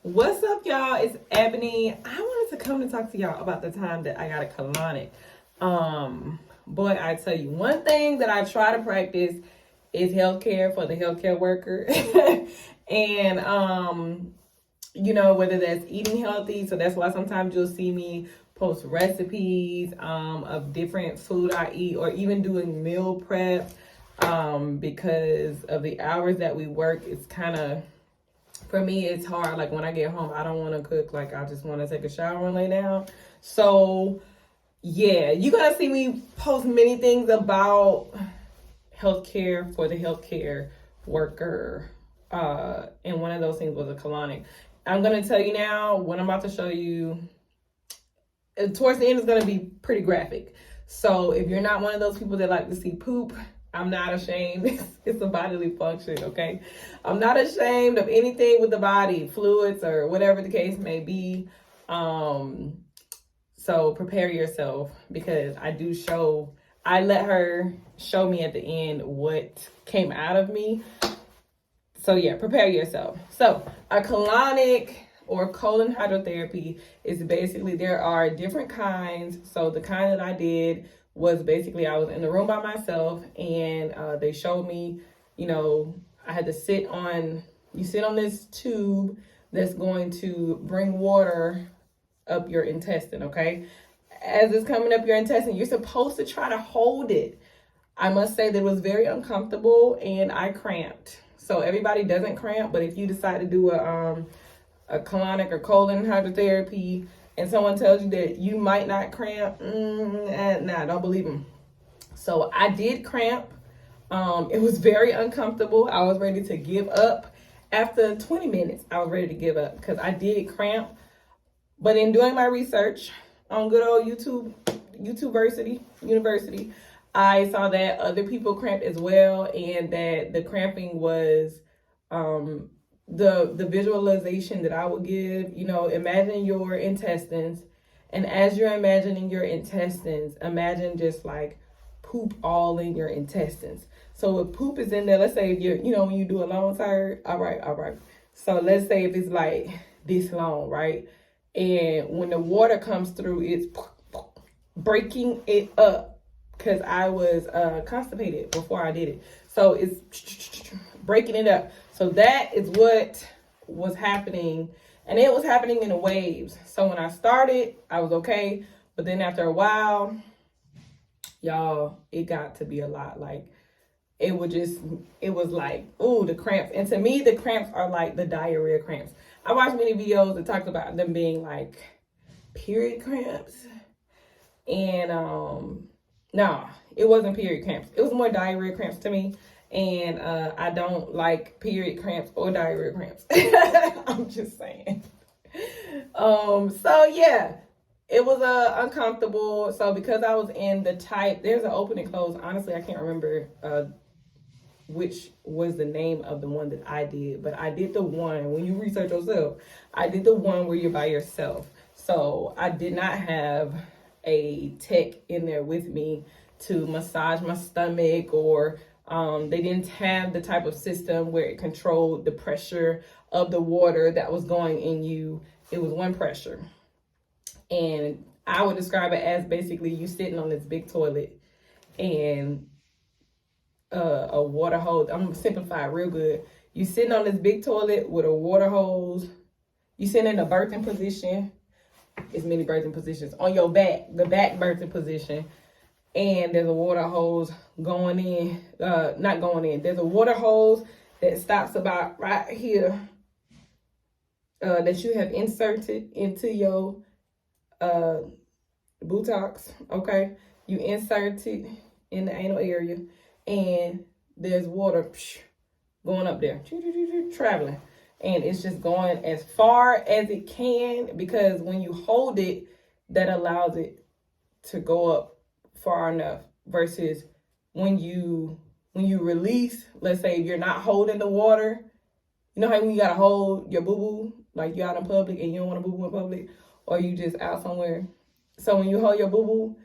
What's up, y'all? It's Ebony. I wanted to come to talk to y'all about the time that I got a colonic. Boy, I tell you, one thing that I try to practice is healthcare for the healthcare worker. And whether that's eating healthy, so that's why sometimes you'll see me post recipes of different food I eat, or even doing meal prep because of the hours that we work. It's kind of, for me, it's hard. Like when I get home, I don't want to cook. Like I just want to take a shower and lay down. So yeah, you guys see me post many things about healthcare for the healthcare worker. And one of those things was a colonic. I'm going to tell you now, what I'm about to show you, towards the end is going to be pretty graphic. So if you're not one of those people that like to see poop, I'm not ashamed. It's a bodily function, okay? I'm not ashamed of anything with the body, fluids or whatever the case may be. So prepare yourself, because I let her show me at the end what came out of me. So yeah, prepare yourself. So a colonic or colon hydrotherapy is basically, there are different kinds. So the kind that I did was basically, I was in the room by myself, and they showed me, I had to sit on this tube that's going to bring water up your intestine, okay? As it's coming up your intestine, you're supposed to try to hold it. I must say that it was very uncomfortable and I cramped. So everybody doesn't cramp, but if you decide to do a colonic or colon hydrotherapy and someone tells you that you might not cramp, don't believe them. So I did cramp. It was very uncomfortable. I was ready to give up. After 20 minutes, I was ready to give up because I did cramp. But in doing my research on good old university, I saw that other people cramped as well, and that the cramping was the visualization that I would give. Imagine your intestines, and as you're imagining your intestines, imagine just like poop all in your intestines. So if poop is in there, let's say if you're, when you do a long turd, all right. So let's say if it's like this long, right? And when the water comes through, it's breaking it up, because I was constipated before I did it. So it's breaking it up. So that is what was happening. And it was happening in waves. So when I started, I was okay. But then after a while, y'all, it got to be a lot. Like, it was like, ooh, the cramps. And to me, the cramps are like the diarrhea cramps. I watched many videos that talked about them being like period cramps. And no, it wasn't period cramps. It was more diarrhea cramps to me. And I don't like period cramps or diarrhea cramps. I'm just saying. So yeah, it was uncomfortable. So because I was in the type, there's an open and close. Honestly, I can't remember which was the name of the one that I did. But I did the one, when you research yourself, I did the one where you're by yourself. So I did not have a tech in there with me to massage my stomach, or they didn't have the type of system where it controlled the pressure of the water that was going in you. It was one pressure. And I would describe it as basically you sitting on this big toilet, and a water hose. I'm gonna simplify it real good. You sitting on this big toilet with a water hose. You sitting in a birthing position. It's many birthing positions. On your back, the back birthing position. And there's a water hose going in, not going in. There's a water hose that stops about right here, that you have inserted into your buttocks, okay? You insert it in the anal area, and there's water going up there, traveling. And it's just going as far as it can, because when you hold it, that allows it to go up far enough, versus when you release, let's say if you're not holding the water, you know how when you gotta hold your boo-boo, like you're out in public and you don't want to boo-boo in public, or you just out somewhere. So when you hold your boo-boo,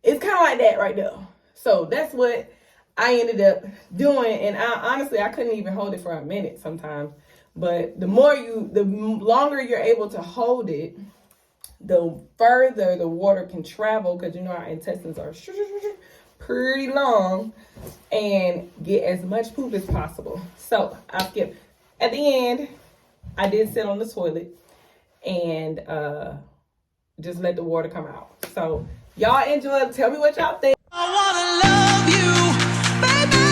it's kind of like that right there. So that's what I ended up doing. And honestly, I couldn't even hold it for a minute sometimes. But the longer you're able to hold it, the further the water can travel, because you know our intestines are pretty long, and get as much poop as possible. So I'll skip. At the end, I did sit on the toilet and just let the water come out. So y'all enjoy. Tell me what y'all think. I wanna love you, baby.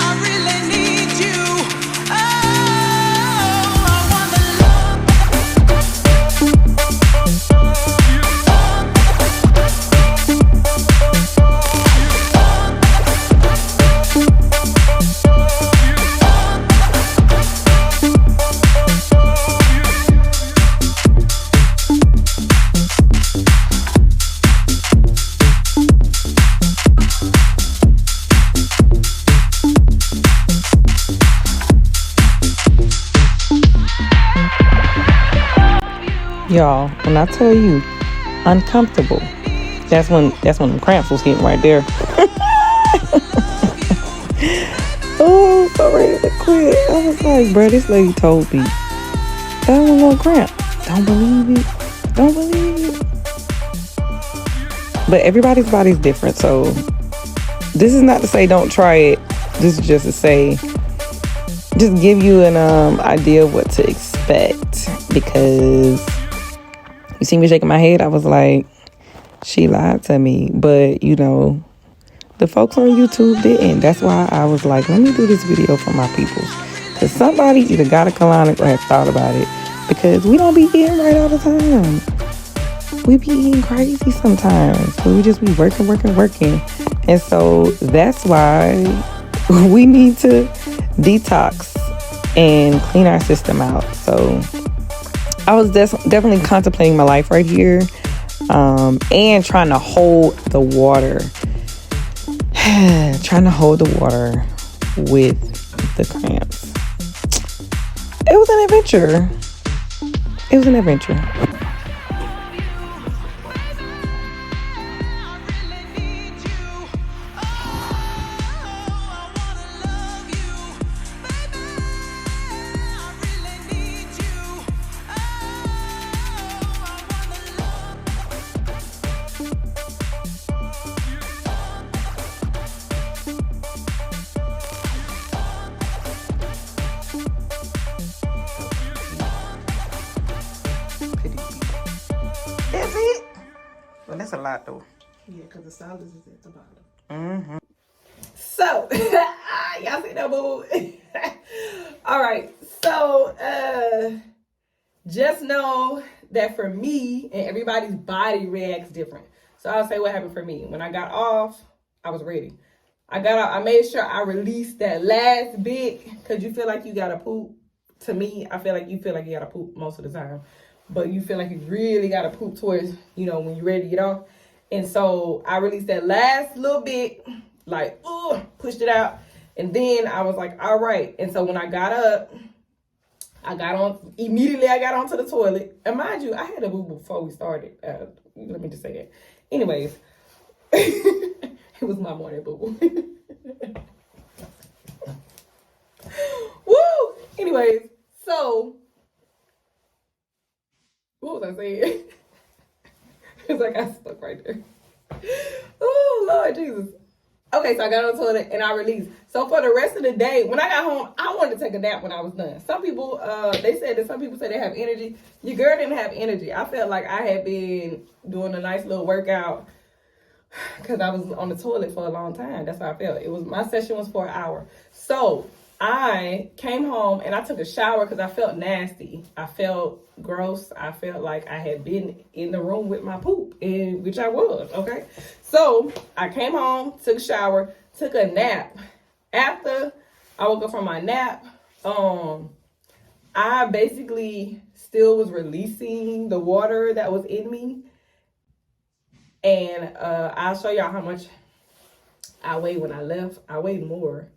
I really need you. Oh, I wanna Y'all, when I tell you uncomfortable, that's when the cramps was hitting right there. Oh, so ready to quit. I was like, bro, this lady told me that was no cramp. Don't believe it. Don't believe it. But everybody's body's different, so this is not to say don't try it. This is just to say, just give you an idea of what to expect, because you see me shaking my head, I was like, she lied to me. But, you know, the folks on YouTube didn't. That's why I was like, let me do this video for my peoples. Because somebody either got a colonic or have thought about it. Because we don't be eating right all the time. We be eating crazy sometimes. But we just be working. And so that's why we need to detox and clean our system out. So I was definitely contemplating my life right here, and trying to hold the water. Trying to hold the water with the cramps. It was an adventure. That's it. Well, that's a lot though. Yeah, because the salad is at the bottom. Mm-hmm. So, y'all see that, boo? All right. So, just know that for me, and everybody's body reacts different. So I'll say what happened for me. When I got off, I was ready. I got out, I made sure I released that last bit, because you feel like you gotta poop. To me, I feel like you gotta poop most of the time. But you feel like you really gotta poop towards, you know, when you're ready to get off. And so I released that last little bit, like, pushed it out. And then I was like, all right. And so when I got up, immediately I got onto the toilet. And mind you, I had a boo before we started. Let me just say that. Anyways, it was my morning boo. Woo! Anyways, so what was I saying? Because I got stuck right there. Oh, Lord Jesus. Okay, so I got on the toilet and I released. So for the rest of the day, when I got home, I wanted to take a nap when I was done. Some people, they said that some people say they have energy. Your girl didn't have energy. I felt like I had been doing a nice little workout because I was on the toilet for a long time. That's how I felt. My session was for an hour. So I came home and I took a shower because I felt nasty. I felt gross. I felt like I had been in the room with my poop, which I was, okay? So I came home, took a shower, took a nap. After I woke up from my nap, I basically still was releasing the water that was in me. And I'll show y'all how much I weighed when I left. I weighed more.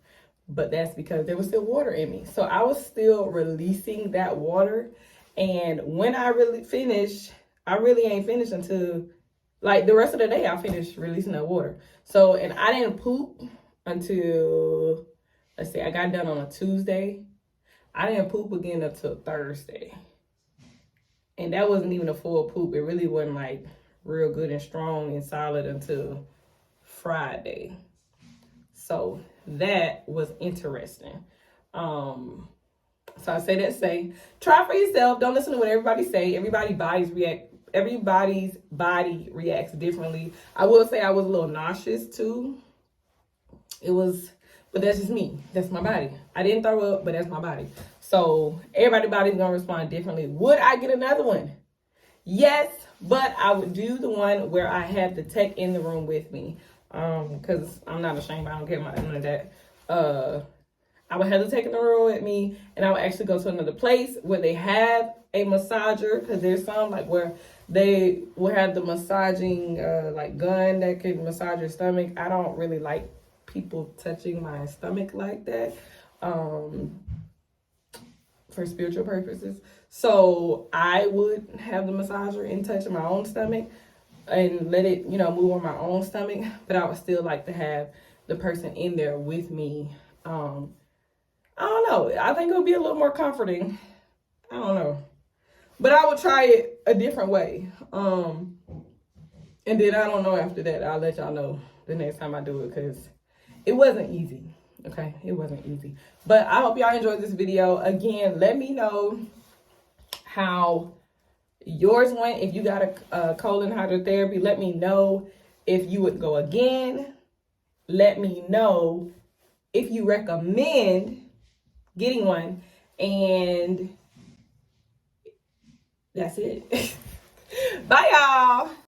But that's because there was still water in me. So I was still releasing that water. And when I really finished, I really ain't finished until, like, the rest of the day, I finished releasing that water. So, and I didn't poop until, let's see, I got done on a Tuesday. I didn't poop again until Thursday. And that wasn't even a full poop. It really wasn't like real good and strong and solid until Friday. So that was interesting. So I say that try for yourself. Don't listen to what everybody say. Everybody's body reacts differently. I will say I was a little nauseous too. But that's just me. That's my body. I didn't throw up, but that's my body. So everybody's body's gonna respond differently. Would I get another one? Yes, but I would do the one where I have the tech in the room with me. Because I'm not ashamed. I don't care about none of that. I would have the tech in the room with me, and I would actually go to another place where they have a massager, because there's some like where they will have the massaging like gun that can massage your stomach. I don't really like people touching my stomach like that for spiritual purposes. So I would have the massager in touch my own stomach and let it, move on my own stomach. But I would still like to have the person in there with me. I don't know. I think it would be a little more comforting. I don't know. But I would try it a different way. And then I don't know after that. I'll let y'all know the next time I do it, because it wasn't easy. Okay, it wasn't easy. But I hope y'all enjoyed this video. Again, let me know how yours went. If you got a colon hydrotherapy, let me know if you would go again. Let me know if you recommend getting one. And that's it. Bye, y'all.